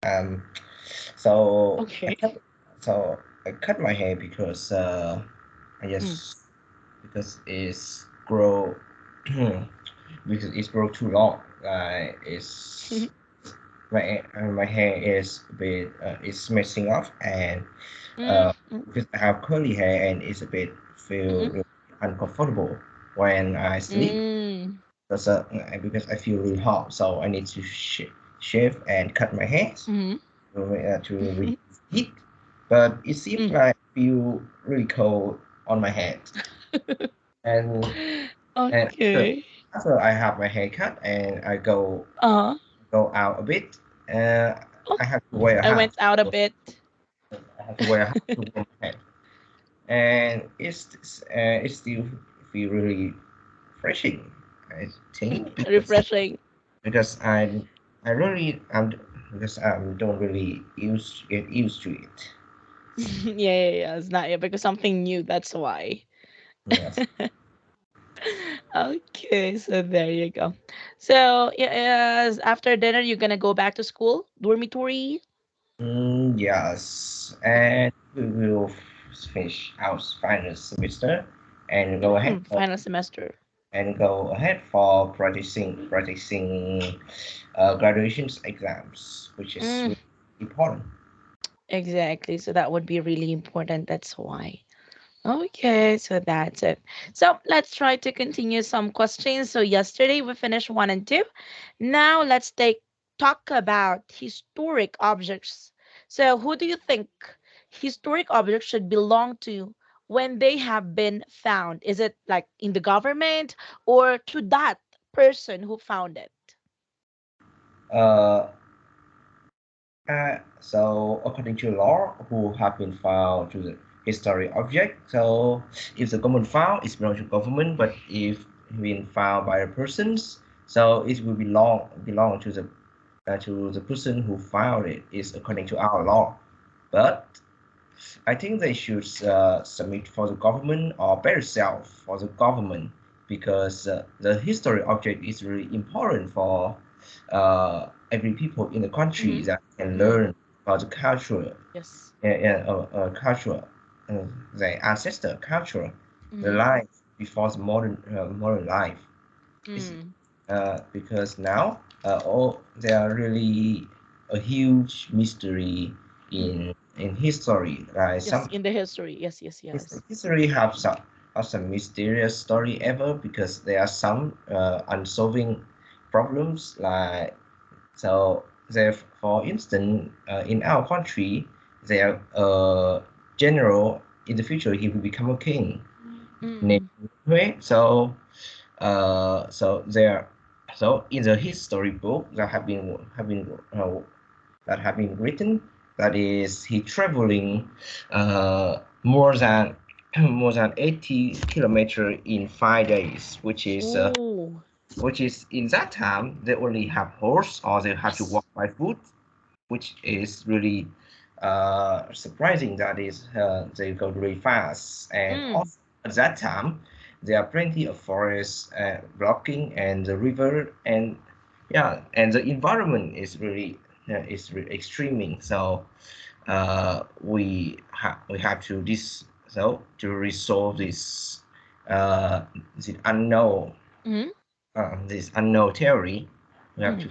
Um, so Okay. I cut my hair because I Mm. just because it's grow because it's grow too long. It's my hair is a bit it's messing up, and Mm, uh, mm, because I have curly hair and it's a bit feel mm, really uncomfortable when I sleep mm, because I feel really hot, so I need to shave and cut my hair mm, to reduce heat. But it seems mm. like I feel really cold on my head, and and Okay. after I have my hair cut and I Uh, go out a bit, uh, oh, I have to wear a I hat. went out a So bit. I have to wear a hat to warm my head, and it still feel really refreshing. I think Refreshing. because I really because I don't really get used to it. Yeah, yeah, yeah. It's not yet because something new. That's why. Yes. Okay, so there you go. So, yes, after dinner, you're gonna go back to school, dormitory. Yes, and we will finish our final semester and Final semester. go ahead for practicing graduations exams, which is Mm, really important. exactly. So that would be really important. That's why. Okay, so that's it. So let's try to continue some questions. So yesterday we finished one and two. Now let's talk about historic objects. So who do you think historic objects should belong to when they have been found? Is it like in the government or to that person who found it? Uh, so according to law, who have been found to the historic object. So if the government found, it belongs to government. But if been found by the persons, so it will belong to the person who found it. Is according to our law. But I think they should submit for the government or better self for the government because the history object is really important for every people in the country Mm-hmm. that can Mm, learn about the culture, yes. culture, uh, the ancestor culture, the Mm-hmm. life before the modern life. It's, Mm. because now all there are really a huge mystery in history. Like Yes, some in the history. Yes, yes, yes. history have some mysterious story ever because there are some unsolving problems like so there for instance in our country there general in the future he will become a king named Mm. Hui. So so there so in the history book that have been written that is he traveling more than more than 80 kilometers in 5 days, Oh, which is in that time they only have horse or they have to yes. walk by foot, which is really surprising. That is, they go really fast, and Mm. also at that time there are plenty of forests blocking and the river, and yeah, and the environment is really extreming. So we have to to resolve uh, Mm. this unknown theory. We have Mm. to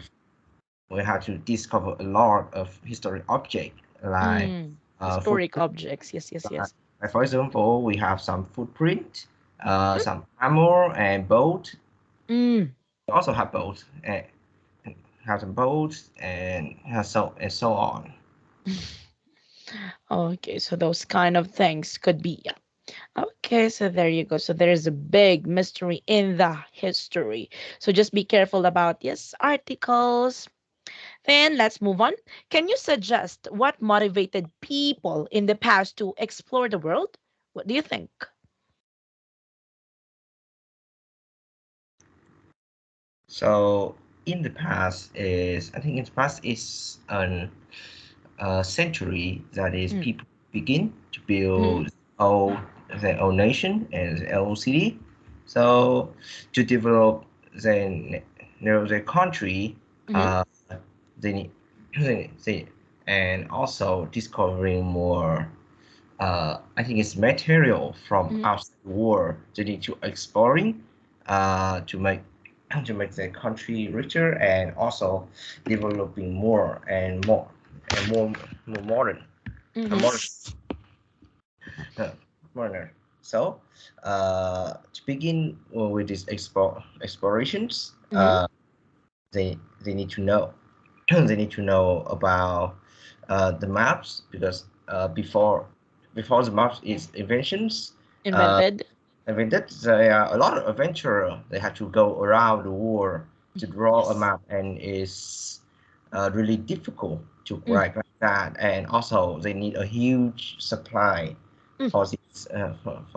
we have to discover a lot of historic objects like Mm. footprint. Historic objects. Yes, yes, yes. For example, we have some footprint, Mm. some armor and boat. Mm. We also have boats, have some boats and so on. Okay, so those kind of things could be. Yeah. Okay, so there you go. So there is a big mystery in the history. So just be careful about yes articles. Then let's move on. Can you suggest what motivated people in the past to explore the world? What do you think? So in the past is I think in the past is an century that is Mm. people begin to Mm-hmm. build old, their own nation and their own city. So to develop their country, Mm-hmm. uh, they need they, and also discovering more. I think it's material from Mm-hmm. outside the world. They need to exploring to make to make their country richer and also developing more and more and more modern, Mm-hmm. modern, uh, modern. So to begin with these explorations, Mm-hmm. they need to know they need to know about the maps because before the maps is inventions uh, Invented. invented, there are a lot of adventurer. They had to go around the world to draw a Yes. map, and it's really difficult to Mm, write like that. And also, they need a huge supply mm, for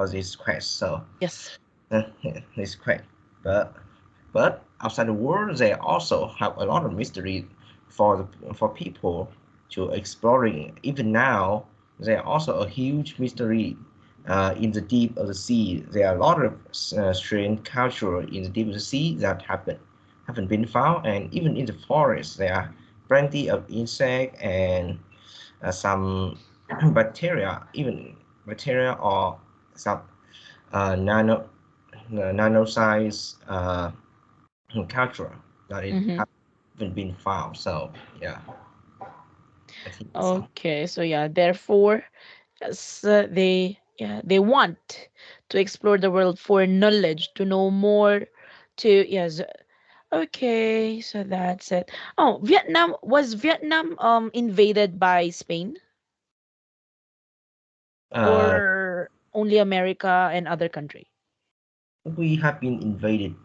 this quest. So yes. this quest, but outside the world, they also have a lot of mystery for people to exploring. Even now, there are also a huge mystery in the deep of the sea. There are a lot of strange culture in the deep of the sea that haven't been found, and even in the forest, there are plenty of insect and some bacteria, even bacteria or some nano nano size culture that it Mm-hmm. haven't been found. So yeah, I think so. Okay, so yeah, therefore, yes, they want to explore the world for knowledge, to know more, to yes. Okay, so that's it. Oh, Vietnam invaded by Spain Uh, or only America and other country? we have been invaded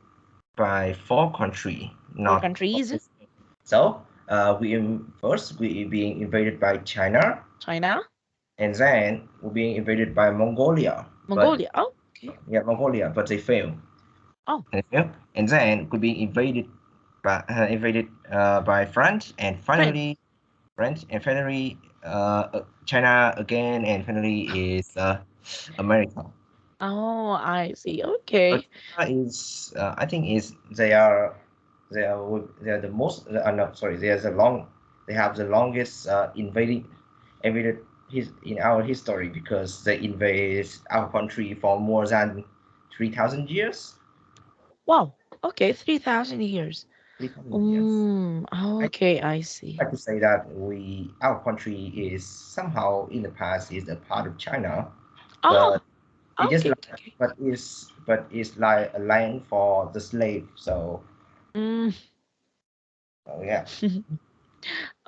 by four countries, Four not countries? only Spain. So first we being invaded by China, China, and then we're being invaded by Mongolia. But Mongolia. Oh, okay. yeah, Mongolia, but they failed. Oh, Yeah. And then we're being invaded by France, and France. finally China again, and finally is America. Oh, I see. But Okay. China is I think is they are the most no sorry they have the longest invaded in our history because they invade our country for more than 3,000 years. Wow. Okay, 3,000 years. 3,000 years. I Okay, I see. like to say that our country is somehow in the past is a part of China, but Oh, it just okay, like okay. but it's like a land for the slave. So Mm. yeah.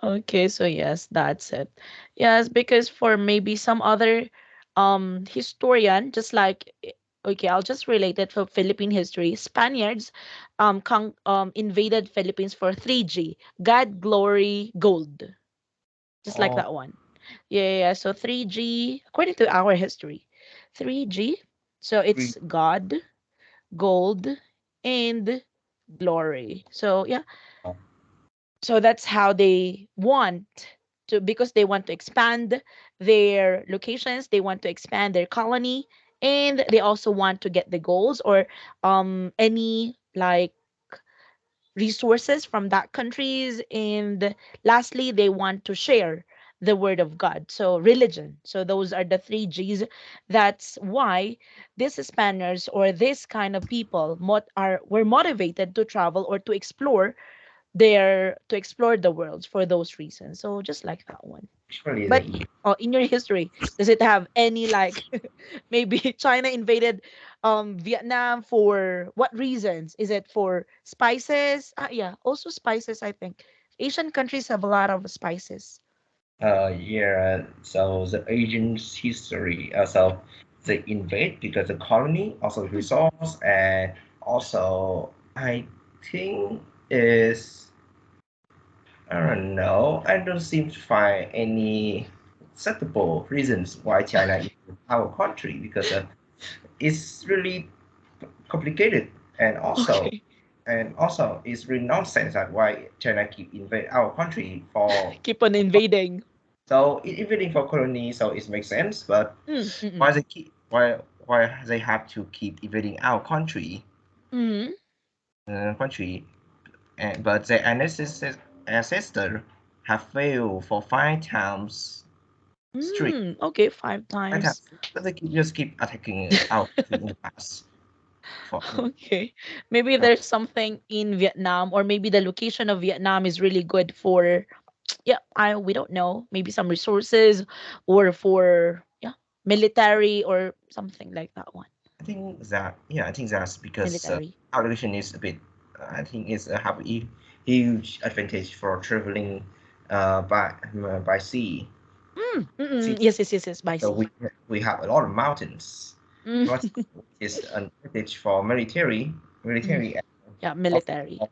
Okay, so yes, that's it. Yes, because for maybe some other historian, just like okay, I'll just relate it for Philippine history. Spaniards invaded Philippines for 3G, God, glory, gold. Just like Oh, that one. Yeah, yeah, yeah. So 3G, according to our history, 3G. So free. it's God, gold, and glory. So yeah, so that's how they want to, because they want to expand their locations, they want to expand their colony, and they also want to get the goals or any like resources from that countries, and lastly they want to share the word of God, so religion. So those are the 3 G's. That's why these Spaniards or this kind of people were motivated to travel or to explore the world for those reasons. So just like that one. Actually, But in your history, does it have any like maybe China invaded Vietnam for what reasons? Is it for spices? Yeah, also spices, I think. Asian countries have a lot of spices. yeah. So the Asian's history. So they invade because the colony, also Mm, resource, and also I think is I don't know. I don't seem to find any acceptable reasons why China is our country because it's really complicated and also okay. it's really nonsense that why China keep invade our country for Keep on invading. so invading for colony so it makes sense but Mm, mm, why mm. they keep why they have to keep invading our country and but their ancestor have failed for 5 times straight. Okay, five Five times. times, but they just keep attacking our country in the past. For Okay. Maybe there's something in Vietnam, or maybe the location of Vietnam is really good for, yeah, I we don't know. Maybe some resources, or for, yeah, military or something like that one. I think that yeah, I think that's because Military. our location is a bit. I think it's a have a huge advantage for traveling by sea. Sea. Yes, yes, yes, yes, by So sea. we have a lot of mountains. Mm, What is an advantage for mm. military and Yeah, also military.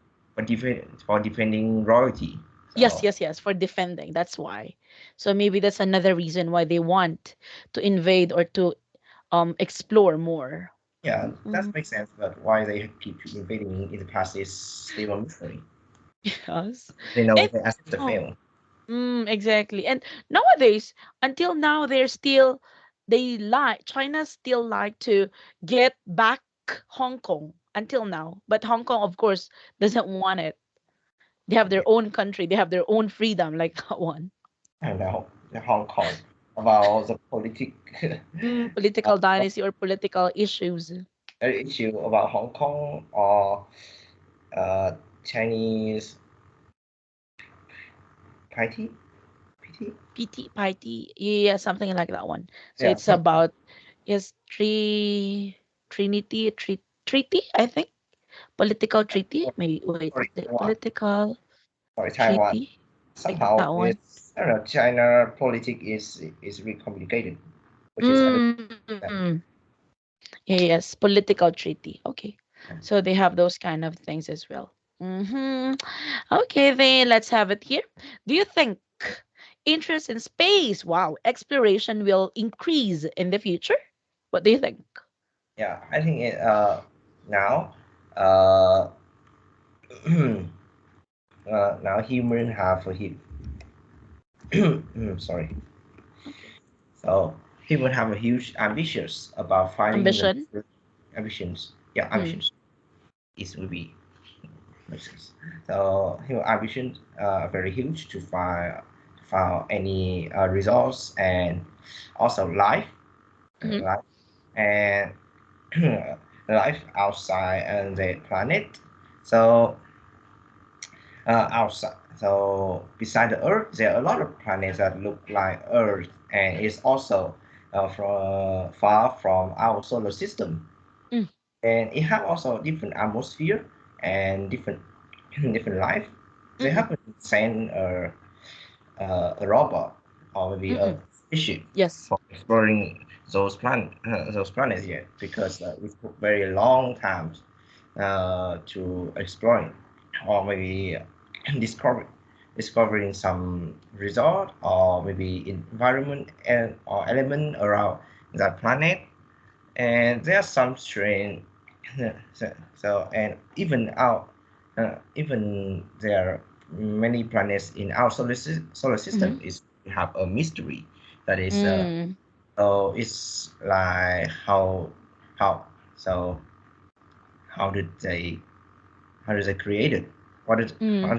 for defending royalty. Yes, So yes, yes, for defending. That's why. So maybe that's another reason why they want to invade or to explore more. yeah, Mhm. that makes sense. But why they keep invading in the past is still a mystery. Yes. They know And they accept the oh, fail. exactly. And nowadays, until now, they like China still like to get back Hong Kong until now. But Hong Kong, of course, doesn't want it. They have their Okay, own country. They have their own freedom, like that one. I know the Hong Kong about the politic Political dynasty or political issues. issue about Hong Kong or uh, Chinese party, PT. PT, yeah, something like that one. So Yeah, it's about, yes, treaty, I think. Political treaty. Maybe wait, sorry, Taiwan. political Sorry, Taiwan. treaty, like Somehow that one. it's I don't know. China politics is really complicated, which is I don't Mm, understand. yes, political treaty. Okay, Yeah, so they have those kind of things as well. Hmm. Okay, then let's have it here. Do you think interest in space, wow, exploration will increase in the future? What do you think? yeah. I think now uh, now human have a sorry. Okay. So human have a huge ambitions about finding the Ambition. ambitions. Yeah, Mm, ambitions is will be makes sense. So human ambitions are very huge to find any resource and also mm, life and life outside the planet. So outside. So beside the Earth, there are a lot of planets that look like Earth, and it's also far from our solar system. mm, And it have also different atmosphere and different different life. They mm, haven't sent a robot or maybe a mm. spaceship Yes. for exploring those planets yet because it took very long time to exploring or maybe discover discovering some resort or maybe environment and or element around that planet and there are some strange and even there are many planets in our solar Mm-hmm. system is have a mystery that is Mm, so it's like how so how did they how is it created? What is mm, how,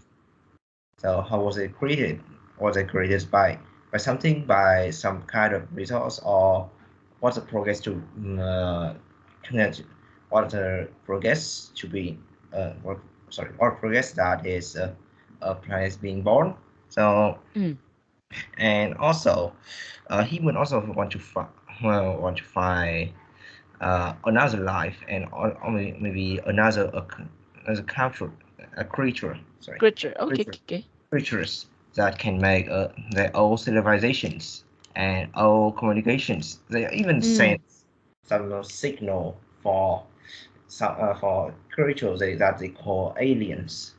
so how was it created? Was it created by something by some kind of resource or what's the progress to connect- what the progress to be what sorry what progress that is a planet being born. So mm, and also human also want to find another life and or maybe another culture a creature sorry creature. Okay, creature okay, okay. creatures that can make their own civilizations and old communications they even send Mm. some signal for creatures that they call aliens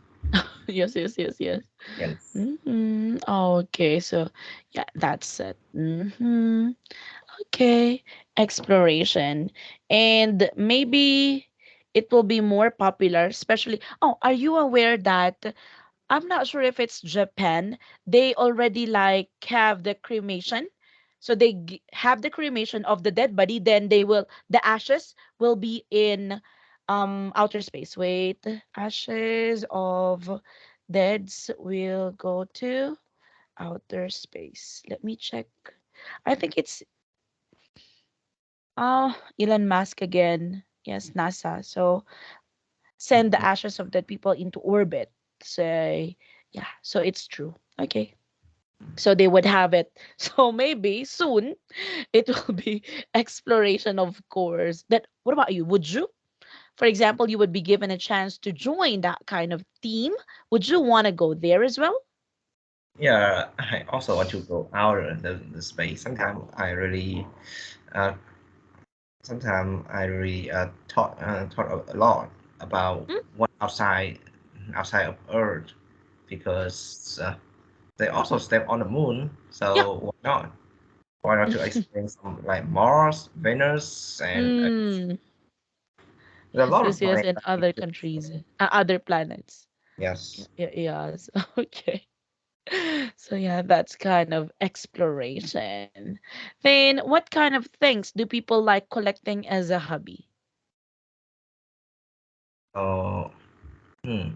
Yes, yes, yes, yes. aliens Mm-hmm. Okay, so yeah, that's it. Mm-hmm. Okay, exploration. And maybe it will be more popular, especially. Oh, are you aware that I'm not sure if it's Japan. They already like have the cremation. So they have the cremation of the dead body, then the ashes will be in outer space. Wait, ashes of deads will go to. outer space. Let me check. I think it's Elon Musk again. Yes, NASA. So send the Mhm. ashes of dead people into orbit. Say, yeah, so it's true. Okay. So they would have it. So maybe soon it will be exploration, of course. That what about you? Would you? For example, you would be given a chance to join that kind of team. Would you want to go there as well? Yeah, I also want to go out of the space. Uh, sometimes I really thought a lot about Mm, what outside of Earth because they also step on the moon. yeah. So why not? Why not to experience some like Mars, Venus, and Mm. there's a Yes, lot yes, of yes, planets. and other countries, other planets. Yes. Yes. Okay. So yeah, that's kind of exploration. Then what kind of things do people like collecting as a hobby? So hmm,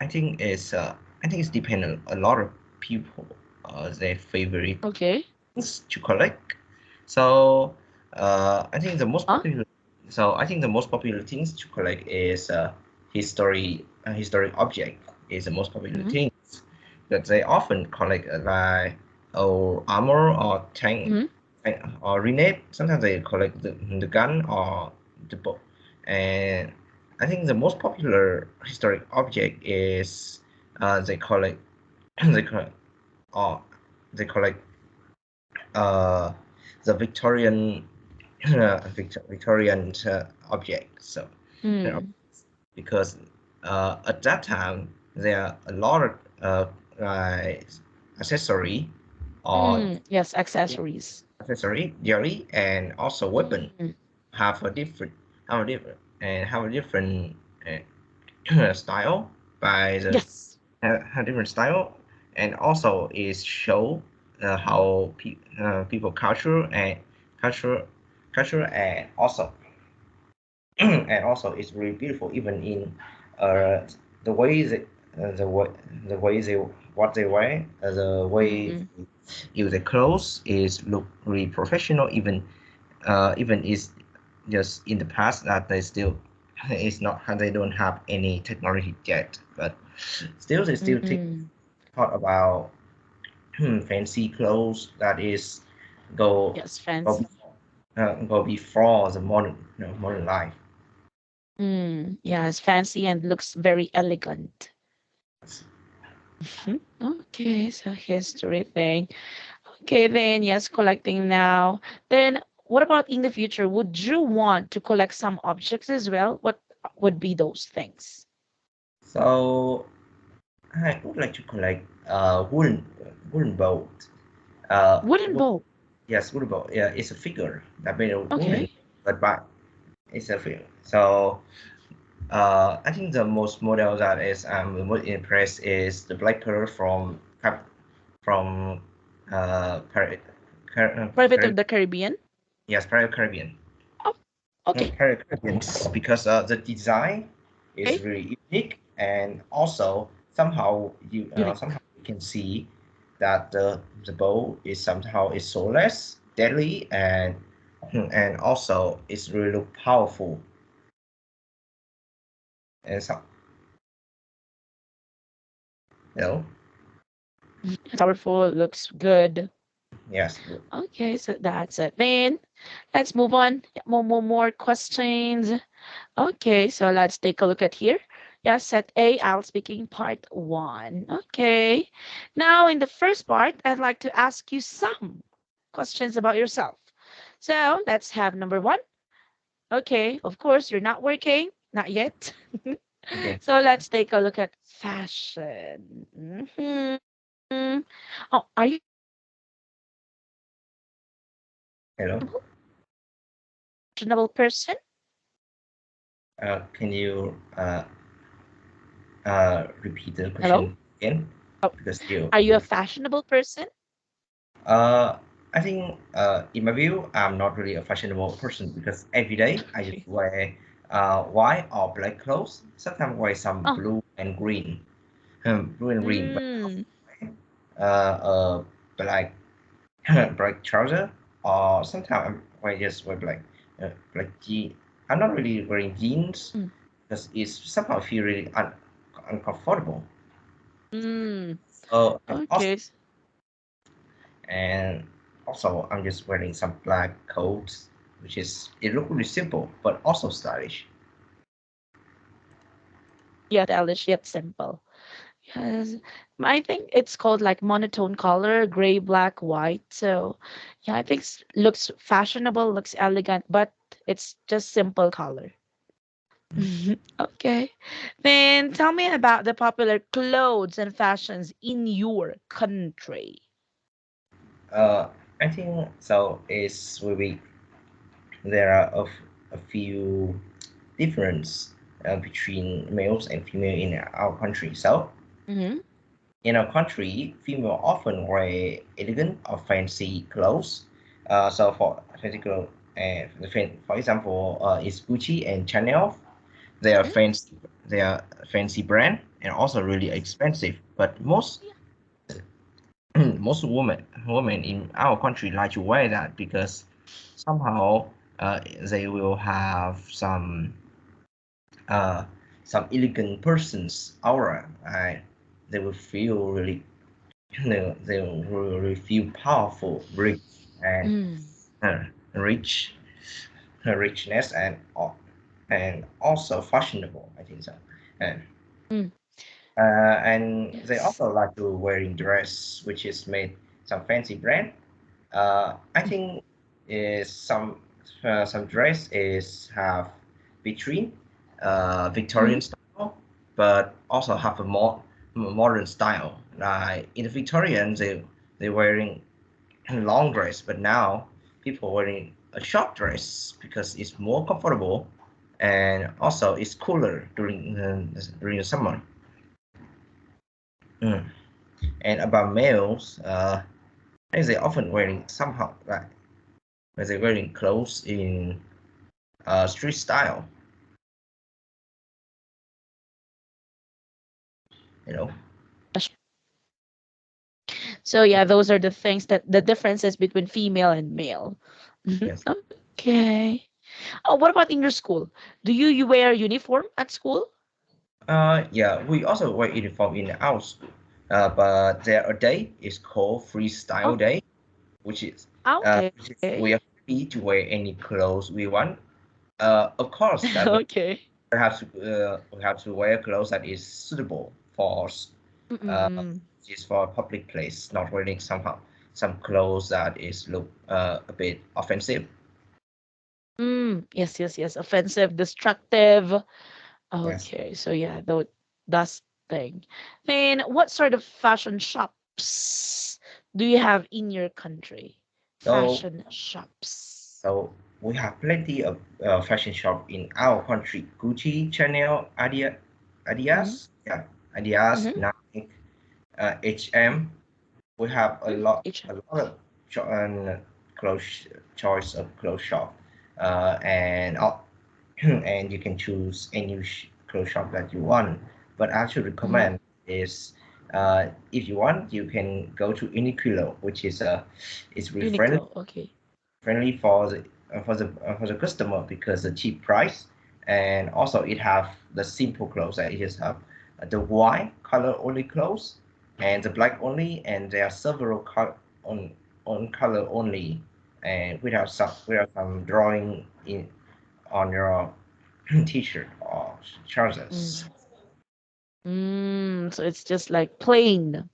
I think it's dependent a lot of people their favorite Okay. things to collect. So I think the most Huh? popular I think the most popular things to collect is historic object is the most popular Mm-hmm. things that they often collect like armor or Mm-hmm. or renade. Sometimes they collect the gun or the book. And I think the most popular historic object is they collect they collect or they collect uh, the Victorian object. So you know, Mm. because at that time there are a lot of like accessory or Mm. Yes, accessories. jewelry and also weapon Mm. have a different have a different style by the Yes. have different style and also is show how people culture culture and also and also it's really beautiful even in the way that the way they what they wear the way Mm. they use their clothes is look really professional even is just in the past that they still it's not they don't have any technology yet but still they still think Mm. thought about fancy clothes that is go Yes, go fancy. go before the modern modern life. Mm. Yes, fancy and looks very elegant. Mhm. Okay, so history thing. Okay, then yes, collecting now. Then what about in the future? Would you want to collect some objects as well? What would be those things? So I would like to collect wooden boat. Uh, Wooden wo- bowl. yes, wooden boat. Yeah, it's a figure that made of wooden, Okay. but it's a figure. So I think the most model that is the most impressed is the black pearl from Private of the Caribbean. yes, Pirates Caribbean. Oh, okay. Pirates Caribbean because the design is Okay. really unique and also Unique. somehow you can see that the bow is somehow is soulless, deadly, and also it's really powerful and so you know Powerful, looks good. yes. Okay, so that's it. Then let's move on. Yeah, more questions. Okay, so let's take a look at here. Yeah, set A, IELTS speaking part one. Okay. Now, in the first part, I'd like to ask you some questions about yourself. So let's have number one. Okay, of course, you're not working, not yet. Okay. So let's take a look at fashion. Oh, are you a Hello. fashionable person? Can you repeat the Hello? question again Oh, because you are you a fashionable person? Uh, I think in my view, I'm not really a fashionable person because every day I just Okay. wear white or black clothes. Sometimes wear some Oh, blue and green, blue and green. But mm. black black trouser, or sometimes I just wear black jeans. I'm not really wearing jeans Mm. because it's somehow feel really uncomfortable. Mm. Oh, Okay. and also I'm just wearing some black coats, which is it look really simple but also stylish. Yeah, stylish yet simple. Yes. I think it's called like monotone color, gray, black, white. So yeah, I think looks fashionable, looks elegant, but it's just simple color. Okay. Then tell me about the popular clothes and fashions in your country. Uh, I think so. Is will be there are a few difference between males and female in our country. So Mm-hmm. in our country, female often wear elegant or fancy clothes. So for physical, for example, is Gucci and Chanel. They are fancy. They are fancy brand and also really expensive. But most most women in our country like to wear that because somehow they will have uh, some elegant person's aura. They will feel really they will really feel powerful, rich, and Mm, rich, richness, and also fashionable. I think so. And mm, and they yes. also like to wearing dress, which is made some fancy brand. I Mm, think is some dress is have between mhm, Victorian style, but also have a more modern style. Like in the Victorian, they wearing long dress, but now people wearing a short dress because it's more comfortable and also it's cooler during the summer. Mm. And about males, I think they often wearing somehow like when they're wearing clothes in street style, you know. So yeah, those are the things that the differences between female and male. Mhm. Yes. Okay. Oh, what about in your school? Do you wear uniform at school? Yeah, we also wear uniform in our school, but there a day is called Freestyle Oh, Day, which is okay. we are free to wear any clothes we want. Of course, that Okay. we have to wear clothes that is suitable for Mm-mm. which for a public place, not wearing somehow some clothes that is look a bit offensive. Mm, yes, yes, yes. Offensive, destructive. Yes. Okay, so yeah, though that's thing. Then what sort of fashion shops do you have in your country? So Fashion shops. So we have plenty of fashion shop in our country. Gucci, Chanel, Mm-hmm. Adidas, Mm-hmm. Nike, H&M. We have H&M. a lot of clothes choice of clothes shop, and and you can choose any clothes shop that you want. But I should Mm-hmm. recommend is if you want, you can go to Uniqlo, which is it's really Uniqlo. Okay. friendly for the customer because the cheap price, and also it have the simple clothes that it just have the white color only clothes and the black only, and there are several on color only, and without some drawing in on your t-shirt or trousers. Mm. So it's just like plain.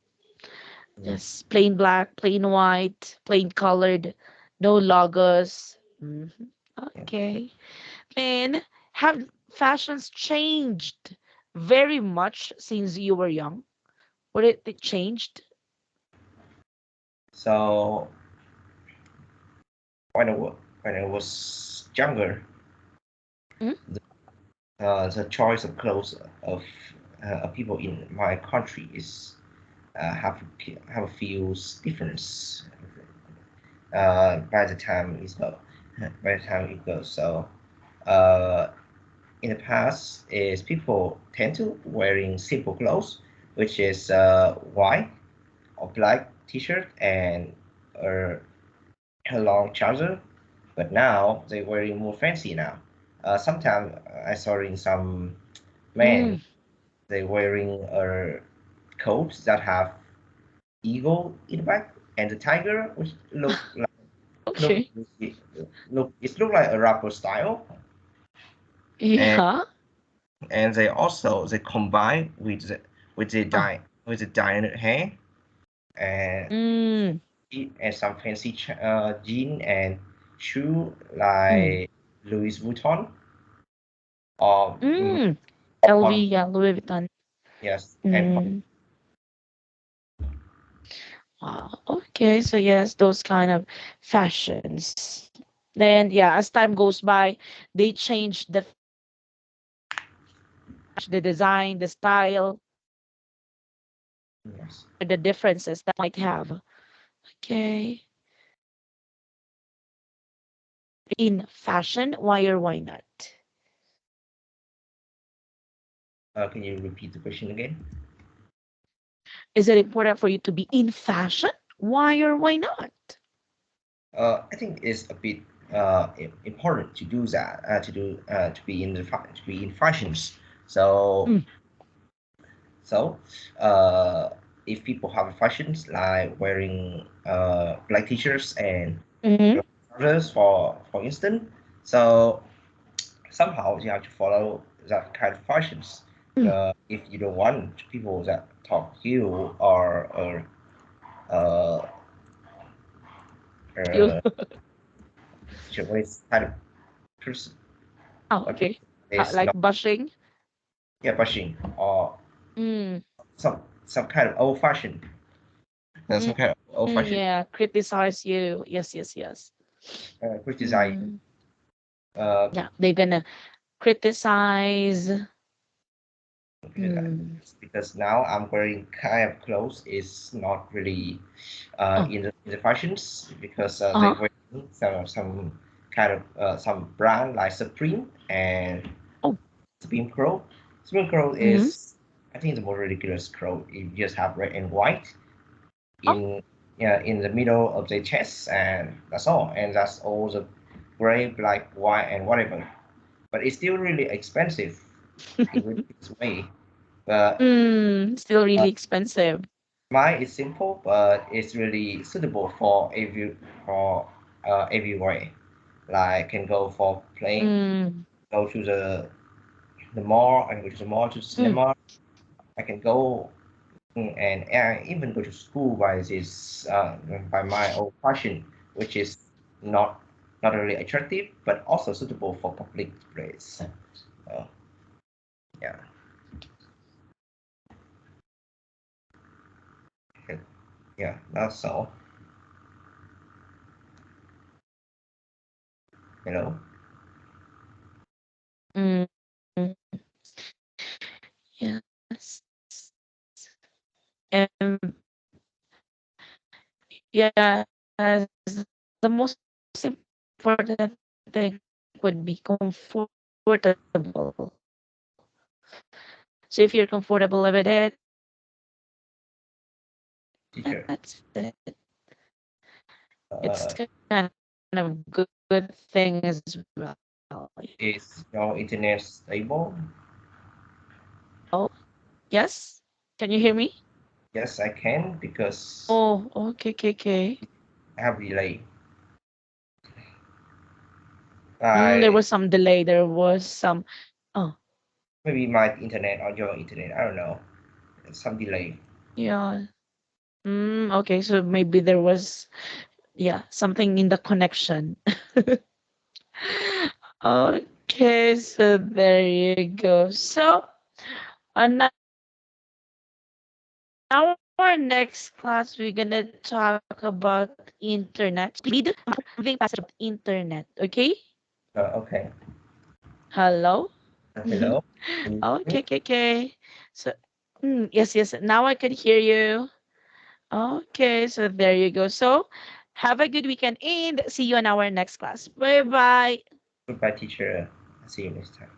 Yes. Just plain black, plain white, plain colored, no logos. Yeah. Okay. And have fashions changed very much since you were young? What it changed? So when I was younger, Mm, the choice of clothes of people in my country is have a few difference by the time it goes. By the time it goes, so uh, in the past, is people tend to wearing simple clothes, which is white a black t-shirt and a, a long trouser, but now they're wearing more fancy now. Sometimes I saw in some men Mm, they wearing coats that have eagle in the back and the tiger, which look okay. look it look like a rapper style, and Yeah. they also they combine with the Oh. dye hair and Mm, and some fancy jean and shoe mm, like Louis Vuitton or mm. LV, Pon yeah, Louis Vuitton. yes and Mm. Wow. Okay, so yes, those kind of fashions. Then yeah, as time goes by, they change the fashion, the design, the style, or the yes. differences that they might have. Okay. In fashion, why or why not? Can you repeat the question again? Is it important for you to be in fashion? Why or why not? I think it's a bit important to do that to be in to be in fashions. So Mm, so uh, if people have fashions like wearing black t-shirts and mm, trousers for instance, so somehow you have to follow that kind of fashions. mm. If you don't want people that talk to you or uh, You. uh, it's kind of person Oh, a okay. person is Like not blushing. yeah bashing or Mm, some kind of old fashioned some mm, kind of old fashioned yeah, criticize you. Yes, yes, yes. criticize Mm, uh, yeah, they're gonna criticize. criticize Mm. because now I'm wearing kind of clothes is not really Oh, in the fashions because they uh-huh. wear some kind of some brand like Supreme and Oh, Supreme Crow. Supreme Crow mm-hmm. is I think the more ridiculous crow. It just have red and white Oh, in yeah in the middle of the chest and that's all and that's all the gray black white and whatever but it's still really expensive in ridiculous way but still uh, really expensive. mine is simple but it's really suitable for everywhere like can go for playing Mm, go to the mall and go to the mall to mm, cinema I can go and even go to school by my old fashion, which is not not only attractive but also suitable for public place. Uh, yeah, yeah, that's all. You know, mm, yes. And yes, the most important thing would be comfortable. So if you're comfortable with it, that's it. It's uh, kind of good thing as well. is your internet stable? Oh, yes. Can you hear me? Yes, I can because Oh, okay, okay, okay. I have delay. There I was some delay. There was some. Oh, maybe my internet or your internet. I don't know. Some delay. yeah. Okay, so maybe there was, yeah, something in the connection. Okay, so there you go. So on our next class, we're gonna talk about internet speed, moving passage of internet. Okay. Okay. Hello. Hello. Okay, okay, okay. So, yes, yes. Now I can hear you. Okay, so there you go. So, have a good weekend and see you in our next class. Bye bye. Goodbye, teacher. See you next time.